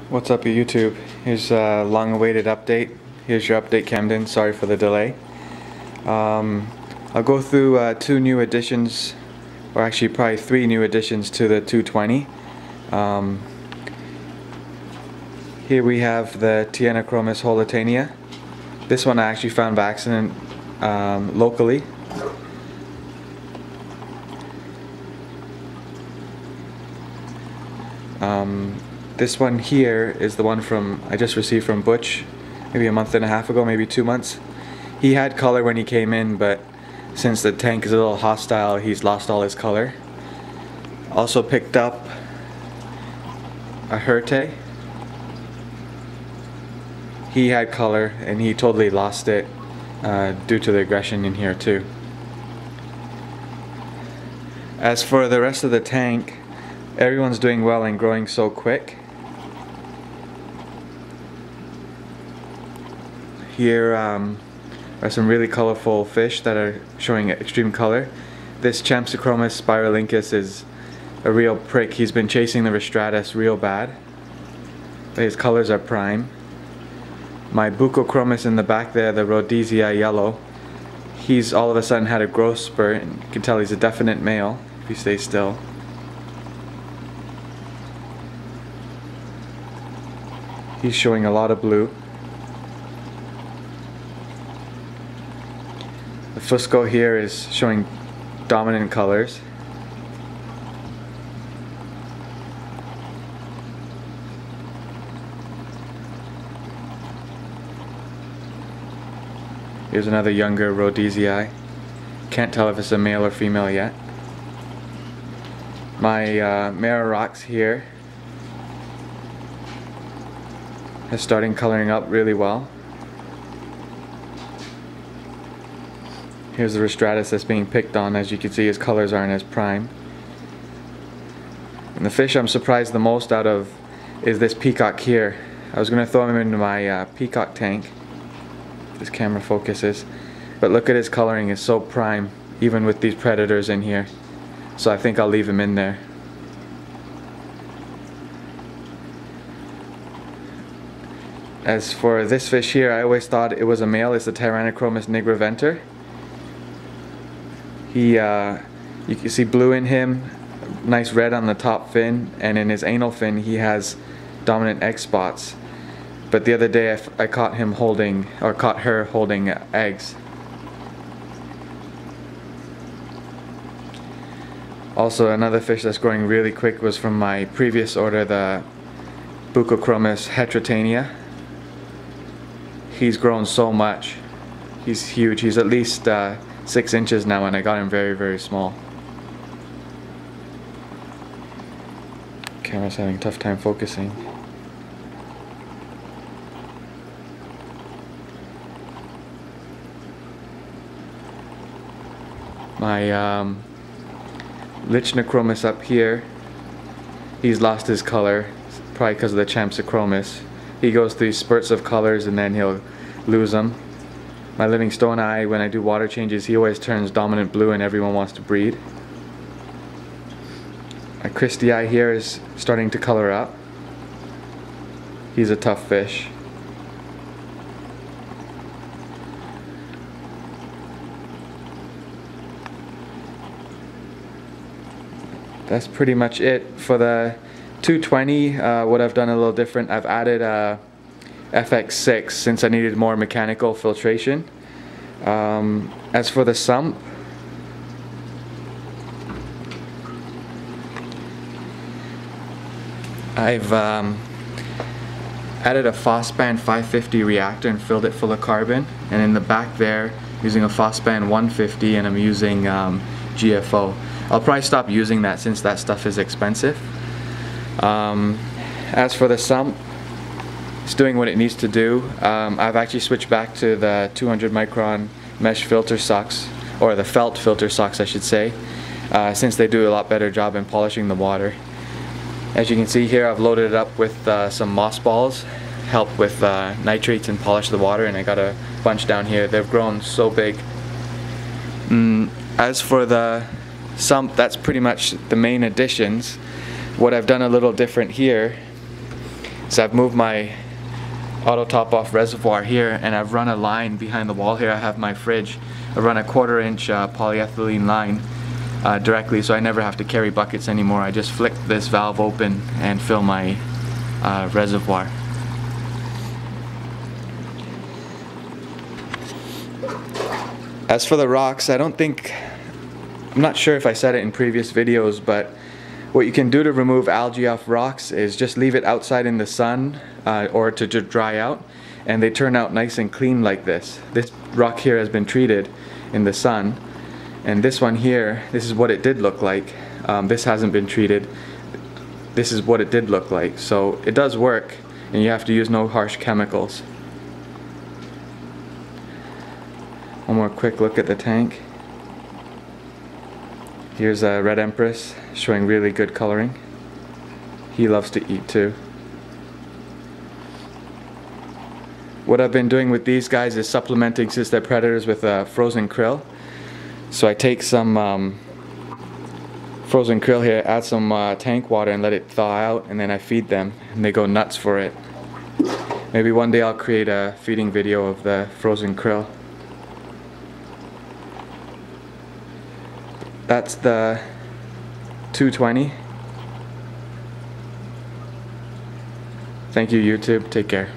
What's up YouTube? Here's a long-awaited update. Here's your update, Camden. Sorry for the delay. I'll go through two new additions, or actually probably three new additions to the 220. Here we have the Teianochromis holotania. This one I actually found by accident locally. This one here is the one I just received from Butch maybe a month and a half ago, maybe 2 months. He had color when he came in, but since the tank is a little hostile, he's lost all his color. Also picked up a Hirte. He had color and he totally lost it due to the aggression in here too. As for the rest of the tank, everyone's doing well and growing so quick. Here are some really colorful fish that are showing extreme color. This Champsichromis spiralincus is a real prick. He's been chasing the Rostratus real bad, but his colors are prime. My Bucochromis in the back there, the Rhodesia yellow, he's all of a sudden had a growth spurt, and you can tell he's a definite male if he stays still. He's showing a lot of blue. The Fusco here is showing dominant colors. Here's another younger Rhodesii. Can't tell if it's a male or female yet. My Merorax here is starting coloring up really well. Here's the Rostratus that's being picked on. As you can see, his colors aren't as prime. And the fish I'm surprised the most out of is this peacock here. I was going to throw him into my peacock tank. This camera focuses. But look at his coloring, it's so prime, even with these predators in here. So I think I'll leave him in there. As for this fish here, I always thought it was a male. It's the Tyrannochromis nigroventer. You can see blue in him, nice red on the top fin, and in his anal fin he has dominant egg spots. But the other day I caught him holding, or caught her holding eggs. Also, another fish that's growing really quick was from my previous order, the Bucochromis heterotania. He's grown so much. He's huge. He's at least 6 inches now, and I got him very, very small. Camera's having a tough time focusing. My Lichnochromis up here, he's lost his color, probably because of the Champsichromis. He goes through spurts of colors and then he'll lose them. My Livingstoni, when I do water changes, he always turns dominant blue and everyone wants to breed. My Christii here is starting to color up. He's a tough fish. That's pretty much it. For the 220, what I've done a little different, I've added a FX6 since I needed more mechanical filtration. As for the sump, I've added a Phospan 550 reactor and filled it full of carbon, and in the back there using a Phospan 150, and I'm using GFO. I'll probably stop using that since that stuff is expensive. As for the sump, it's doing what it needs to do. I've actually switched back to the 200 micron mesh filter socks, or the felt filter socks I should say, since they do a lot better job in polishing the water. As you can see here, I've loaded it up with some moss balls, help with nitrates and polish the water, and I got a bunch down here. They've grown so big. As for the sump, that's pretty much the main additions. What I've done a little different here is I've moved my auto top off reservoir here, and I've run a line behind the wall here. I have my fridge. I run a 1/4 inch polyethylene line directly, so I never have to carry buckets anymore. I just flick this valve open and fill my reservoir. As for the rocks, I'm not sure if I said it in previous videos, but what you can do to remove algae off rocks is just leave it outside in the sun or to dry out, and they turn out nice and clean like this. This rock here has been treated in the sun, and this one here, this is what it did look like. This hasn't been treated. This is what it did look like. So it does work, and you have to use no harsh chemicals. One more quick look at the tank. Here's a red empress showing really good coloring. He loves to eat too. What I've been doing with these guys is supplementing, since they're predators, with frozen krill. So I take some frozen krill here, add some tank water and let it thaw out, and then I feed them and they go nuts for it. Maybe one day I'll create a feeding video of the frozen krill. That's the 220. Thank you, YouTube. Take care.